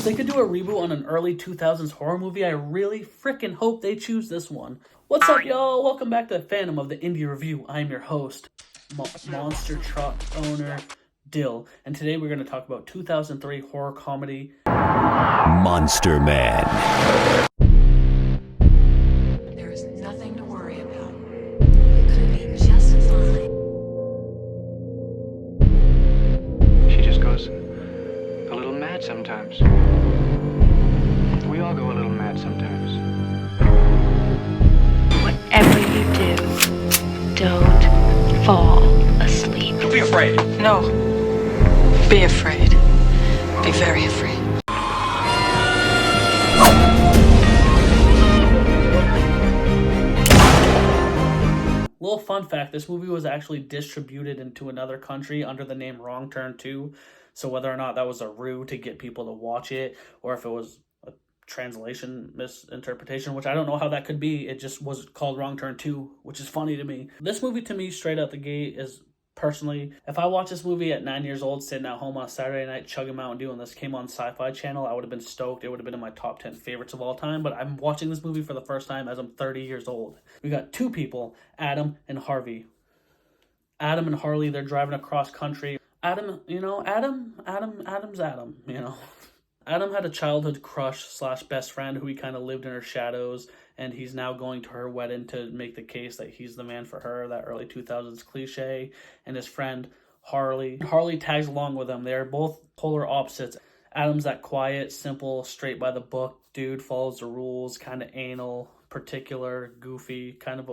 If they could do a reboot on an early 2000s horror movie, I really freaking hope they choose this one. What's up, y'all? Welcome back to Phantom of the Indie Review. I'm your host, monster truck owner, Dill. And today we're going to talk about 2003 horror comedy, Monster Man. There is nothing to worry about. It could be just fine. She just goes a little mad sometimes. We all go a little mad sometimes. Whatever you do, don't fall asleep. Don't be afraid. No. Be afraid. Be very afraid. Little fun fact, this movie was actually distributed into another country under the name Wrong Turn 2. So whether or not that was a ruse to get people to watch it, or if it was a translation misinterpretation, which I don't know how that could be, it just was called Wrong Turn 2, which is funny to me. This movie to me, straight out the gate, is personally, if I watched this movie at 9 years old, sitting at home on a Saturday night, chugging Mountain Dew, and this came on Sci-Fi Channel, I would have been stoked. It would have been in my top 10 favorites of all time, but I'm watching this movie for the first time as I'm 30 years old. We got two people, Adam and Harvey. Adam and Harley, they're driving across country. Adam's Adam, you know. Adam had a childhood crush / best friend who he kind of lived in her shadows, and he's now going to her wedding to make the case that he's the man for her, that early 2000s cliche. And his friend Harley tags along with him. They're both polar opposites. Adam's that quiet, simple, straight by the book dude, follows the rules, kind of anal, particular, goofy, kind of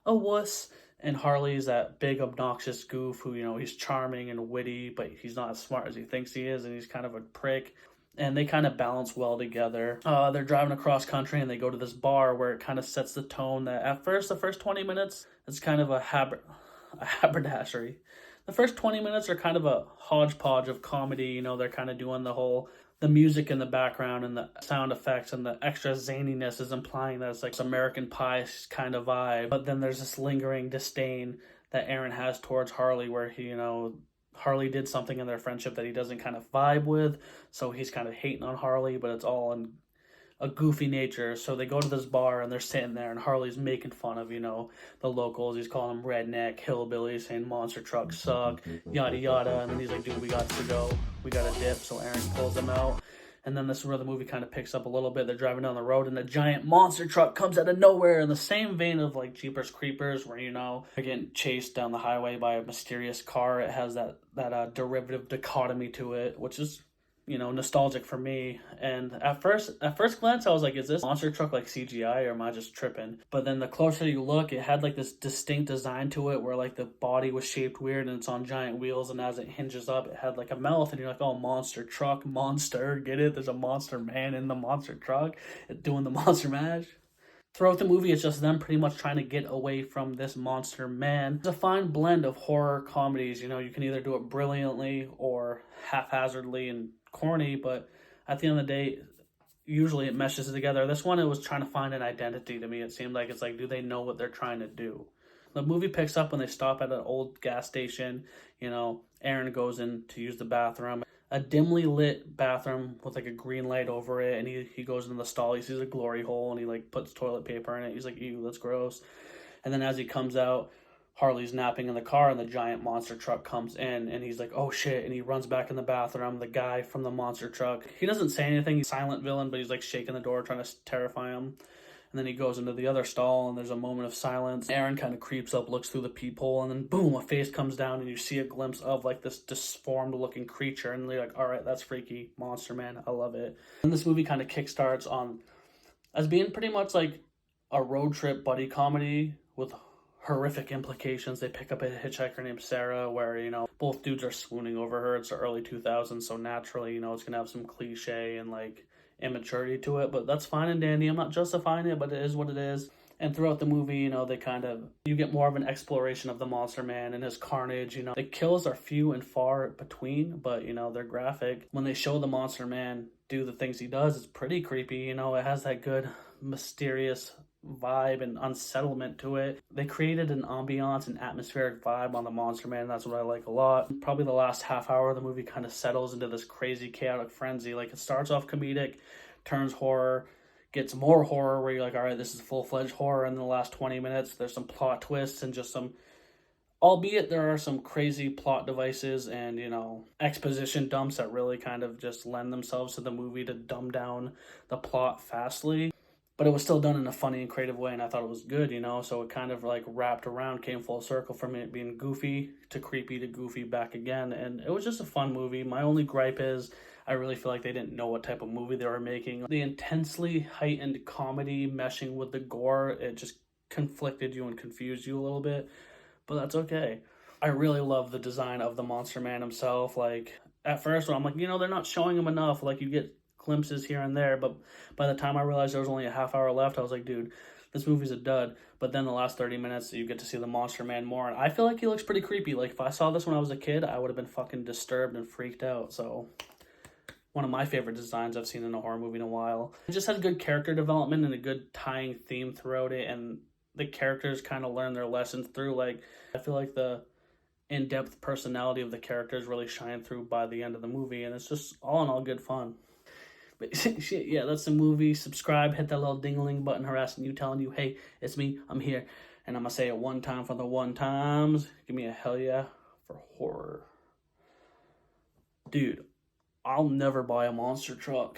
a wuss. And Harley's that big, obnoxious goof who, you know, he's charming and witty, but he's not as smart as he thinks he is, and he's kind of a prick. And they kind of balance well together. They're driving across country, and they go to this bar where it kind of sets the tone that at first, the first 20 minutes, it's kind of a haberdashery. The first 20 minutes are kind of a hodgepodge of comedy. You know, they're kind of doing the music in the background and the sound effects, and the extra zaniness is implying that it's like some American Pie kind of vibe. But then there's this lingering disdain that Aaron has towards Harley, where he, you know, Harley did something in their friendship that he doesn't kind of vibe with, so he's kind of hating on Harley, but it's all in a goofy nature. So they go to this bar, and they're sitting there, and Harley's making fun of, you know, the locals. He's calling them redneck, hillbilly, saying monster trucks suck, yada yada, and then he's like, dude, we got to go. We got a dip, so Aaron pulls them out. And then this is where the movie kind of picks up a little bit. They're driving down the road, and a giant monster truck comes out of nowhere, in the same vein of like Jeepers Creepers, where, you know, they're getting chased down the highway by a mysterious car. It has that derivative dichotomy to it, which is, you know, nostalgic for me. And at first glance, I was like, is this monster truck like CGI, or am I just tripping? But then the closer you look, it had like this distinct design to it, where like the body was shaped weird, and it's on giant wheels, and as it hinges up, it had like a mouth, and you're like, oh, monster truck, monster, get it? There's a monster man in the monster truck doing the monster mash. Throughout the movie, it's just them pretty much trying to get away from this monster man. It's a fine blend of horror comedies. You know, you can either do it brilliantly or haphazardly and corny, but at the end of the day, usually it meshes together. This one, it was trying to find an identity to me. It seemed like, it's like, do they know what they're trying to do? The movie picks up when they stop at an old gas station. You know, Aaron goes in to use the bathroom. A dimly lit bathroom with like a green light over it, and he goes into the stall. He sees a glory hole, and he like puts toilet paper in it. He's like, ew, that's gross. And then as he comes out, Harley's napping in the car, and the giant monster truck comes in, and he's like, oh shit, and he runs back in the bathroom. The guy from the monster truck, he doesn't say anything. He's a silent villain, but he's like shaking the door, trying to terrify him. And then he goes into the other stall, and there's a moment of silence. Aaron kind of creeps up, looks through the peephole, and then boom, a face comes down, and you see a glimpse of like this disformed looking creature, and you're like, all right, that's freaky. Monster Man, I love it. And this movie kind of kickstarts on as being pretty much like a road trip buddy comedy with horrific implications. They pick up a hitchhiker named Sarah, where, you know, both dudes are swooning over her. It's the early 2000s, so naturally, you know, it's gonna have some cliche and like immaturity to it, but that's fine and dandy. I'm not justifying it, but it is what it is. And throughout the movie, you know, you get more of an exploration of the monster man and his carnage. You know, the kills are few and far between, but, you know, they're graphic. When they show the monster man do the things he does, it's pretty creepy. You know, it has that good mysterious vibe and unsettlement to it. They created an ambiance and atmospheric vibe on the Monster Man. That's what I like a lot. Probably the last half hour of the movie kind of settles into this crazy chaotic frenzy. Like, it starts off comedic, turns horror, gets more horror where you're like, all right, this is full-fledged horror. And in the last 20 minutes, there's some plot twists and just some, albeit there are some crazy plot devices and, you know, exposition dumps that really kind of just lend themselves to the movie to dumb down the plot fastly. But it was still done in a funny and creative way, and I thought it was good, you know? So it kind of like wrapped around, came full circle from it being goofy to creepy to goofy back again. And it was just a fun movie. My only gripe is I really feel like they didn't know what type of movie they were making. The intensely heightened comedy meshing with the gore, it just conflicted you and confused you a little bit. But that's okay. I really love the design of the Monster Man himself. Like, at first, I'm like, you know, they're not showing him enough. Like, you get glimpses here and there, but by the time I realized there was only a half hour left, I was like, dude, this movie's a dud. But then the last 30 minutes, you get to see the Monster Man more, and I feel like he looks pretty creepy. Like, if I saw this when I was a kid, I would have been fucking disturbed and freaked out. So, one of my favorite designs I've seen in a horror movie in a while. It just has good character development and a good tying theme throughout it, and the characters kind of learn their lessons through. Like, I feel like the in-depth personality of the characters really shine through by the end of the movie, and it's just all in all good fun. But shit, yeah, that's the movie. Subscribe, hit that little ding-a-ling button harassing you, telling you, hey, it's me, I'm here. And I'm going to say it one time for the one times. Give me a hell yeah for horror. Dude, I'll never buy a monster truck.